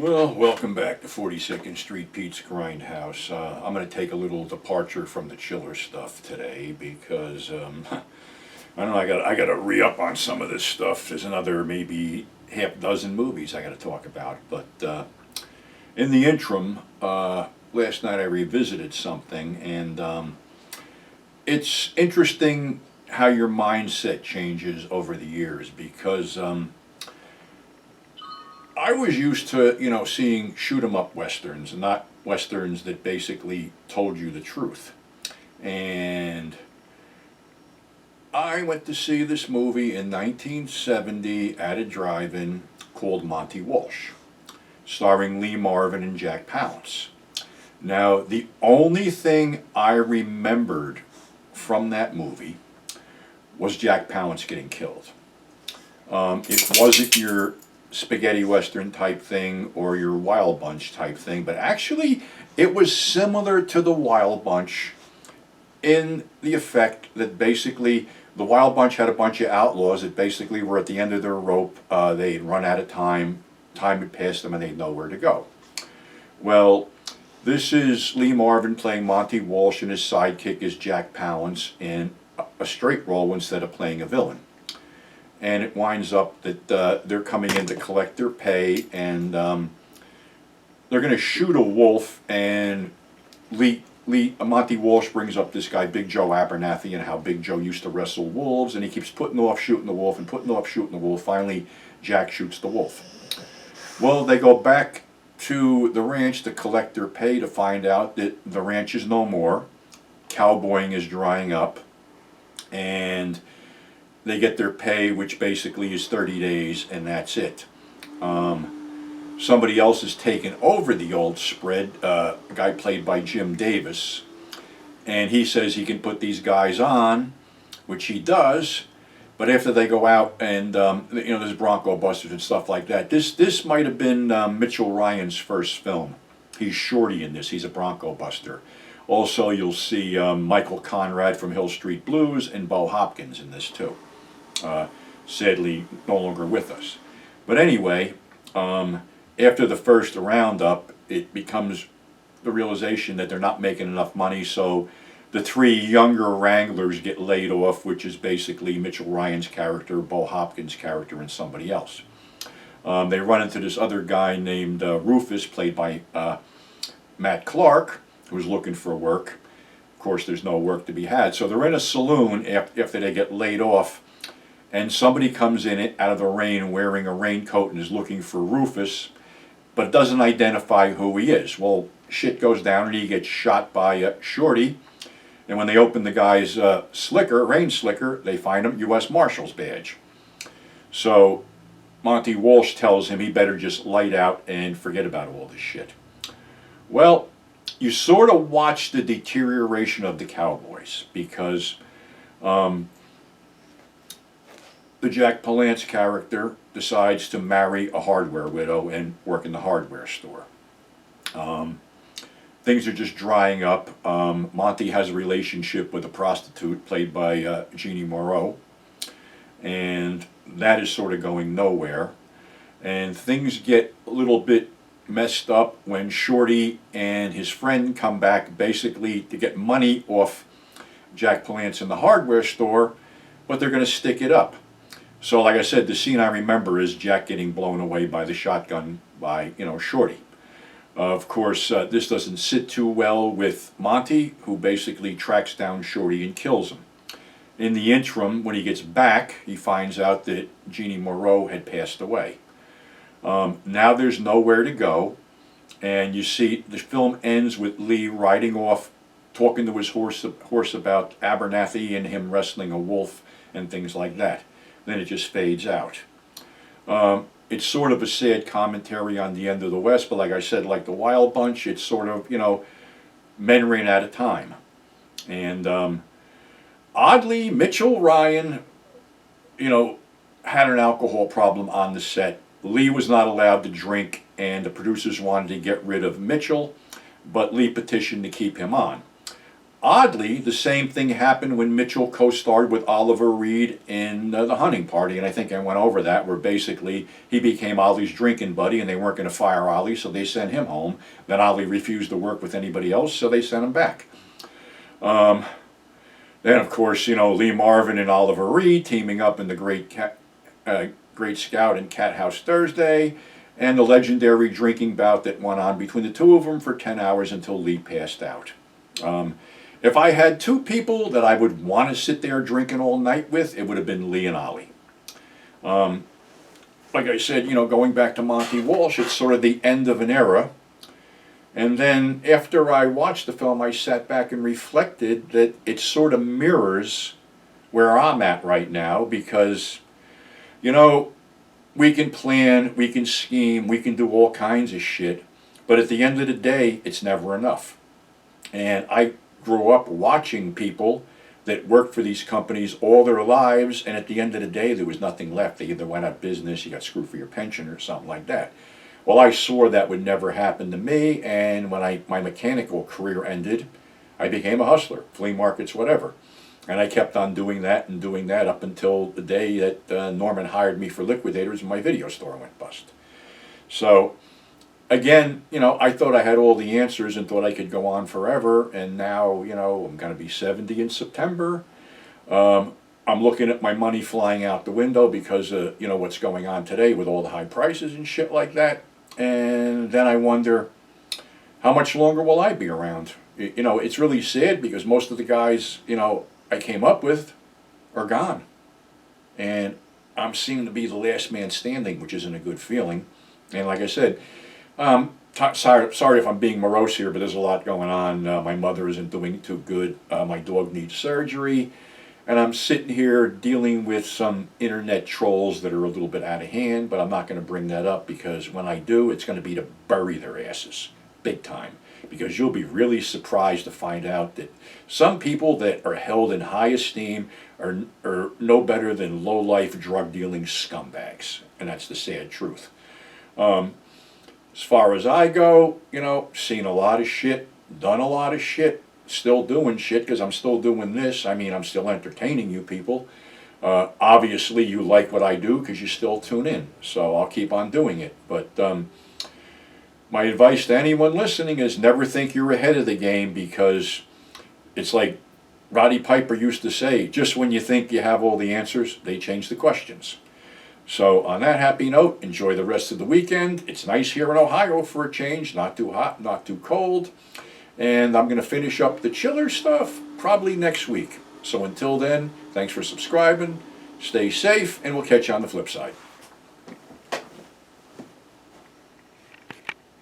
Well, welcome back to 42nd Street Pete's Grindhouse. I'm going to take a little departure from the chiller stuff today because I don't know. I got to re-up on some of this stuff. There's another maybe half dozen movies I got to talk about. But in the interim, last night I revisited something, and it's interesting how your mindset changes over the years because. I was used to, seeing shoot 'em up westerns, and not westerns that basically told you the truth. And I went to see this movie in 1970 at a drive-in called Monte Walsh, starring Lee Marvin and Jack Palance. Now, the only thing I remembered from that movie was Jack Palance getting killed. It wasn't your spaghetti western type thing or your Wild Bunch type thing, but actually it was similar to the Wild Bunch in the effect that basically the Wild Bunch had a bunch of outlaws that basically were at the end of their rope. They'd run out of time had passed them, and they'd nowhere to go. Well, this is Lee Marvin playing Monte Walsh, and his sidekick is Jack Palance in a straight role instead of playing a villain. And it winds up that they're coming in to collect their pay, and they're going to shoot a wolf, and Monte Walsh brings up this guy, Big Joe Abernathy, and how Big Joe used to wrestle wolves, and he keeps putting off shooting the wolf and putting off shooting the wolf. Finally, Jack shoots the wolf. Well, they go back to the ranch to collect their pay to find out that the ranch is no more. Cowboying is drying up, and they get their pay, which basically is 30 days, and that's it. Somebody else has taken over the old spread, a guy played by Jim Davis, and he says he can put these guys on, which he does, but after they go out and, there's Bronco Busters and stuff like that. This might have been Mitchell Ryan's first film. He's Shorty in this. He's a Bronco Buster. Also, you'll see Michael Conrad from Hill Street Blues and Bo Hopkins in this too. Sadly no longer with us. But anyway, after the first roundup, it becomes the realization that they're not making enough money, so the three younger wranglers get laid off, which is basically Mitchell Ryan's character, Bo Hopkins' character, and somebody else. They run into this other guy named Rufus, played by Matt Clark, who's looking for work. Of course, there's no work to be had, so they're in a saloon after they get laid off, and somebody comes in out of the rain wearing a raincoat and is looking for Rufus, but doesn't identify who he is. Well, shit goes down and he gets shot by Shorty, and when they open the guy's rain slicker, they find him U.S. Marshal's badge. So Monte Walsh tells him he better just light out and forget about all this shit. Well, you sort of watch the deterioration of the Cowboys because the Jack Palance character decides to marry a hardware widow and work in the hardware store. Things are just drying up. Monty has a relationship with a prostitute played by Jeannie Moreau, and that is sort of going nowhere. And things get a little bit messed up when Shorty and his friend come back basically to get money off Jack Palance in the hardware store, but they're going to stick it up. So like I said, the scene I remember is Jack getting blown away by the shotgun by, Shorty. Of course, this doesn't sit too well with Monty, who basically tracks down Shorty and kills him. In the interim, when he gets back, he finds out that Jeannie Moreau had passed away. Now there's nowhere to go, and you see the film ends with Lee riding off, talking to his horse about Abernathy and him wrestling a wolf and things like that. Then it just fades out. It's sort of a sad commentary on the end of the West, but like I said, like the Wild Bunch, it's sort of, men ran out of time. And oddly, Mitchell Ryan, had an alcohol problem on the set. Lee was not allowed to drink, and the producers wanted to get rid of Mitchell, but Lee petitioned to keep him on. Oddly, the same thing happened when Mitchell co-starred with Oliver Reed in The Hunting Party, and I think I went over that, where basically he became Ollie's drinking buddy, and they weren't going to fire Ollie, so they sent him home. Then Ollie refused to work with anybody else, so they sent him back. Then, of course, Lee Marvin and Oliver Reed teaming up in the Great Scout and Cat House Thursday, and the legendary drinking bout that went on between the two of them for 10 hours until Lee passed out. If I had two people that I would want to sit there drinking all night with, it would have been Lee and Ollie. Like I said, going back to Monte Walsh, it's sort of the end of an era. And then after I watched the film, I sat back and reflected that it sort of mirrors where I'm at right now, because, we can plan, we can scheme, we can do all kinds of shit, but at the end of the day, it's never enough. And I grew up watching people that worked for these companies all their lives, and at the end of the day, there was nothing left. They either went out of business, you got screwed for your pension, or something like that. Well, I swore that would never happen to me, and when my mechanical career ended, I became a hustler, flea markets, whatever. And I kept on doing that and doing that up until the day that Norman hired me for Liquidators and my video store went bust. So, again, I thought I had all the answers and thought I could go on forever, and now, I'm going to be 70 in September. I'm looking at my money flying out the window because of, what's going on today with all the high prices and shit like that. And then I wonder, how much longer will I be around? It's really sad because most of the guys, I came up with are gone. And I'm seeming to be the last man standing, which isn't a good feeling. And like I said, sorry if I'm being morose here, but there's a lot going on. My mother isn't doing too good. My dog needs surgery. And I'm sitting here dealing with some internet trolls that are a little bit out of hand, but I'm not going to bring that up, because when I do, it's going to be to bury their asses, big time. Because you'll be really surprised to find out that some people that are held in high esteem are no better than low-life drug-dealing scumbags. And that's the sad truth. As far as I go, seen a lot of shit, done a lot of shit, still doing shit, because I'm still doing this. I'm still entertaining you people. Obviously, you like what I do because you still tune in. So I'll keep on doing it. But my advice to anyone listening is never think you're ahead of the game, because it's like Roddy Piper used to say, just when you think you have all the answers, they change the questions. So on that happy note, enjoy the rest of the weekend. It's nice here in Ohio for a change, not too hot, not too cold. And I'm going to finish up the chiller stuff probably next week. So until then, thanks for subscribing, stay safe, and we'll catch you on the flip side.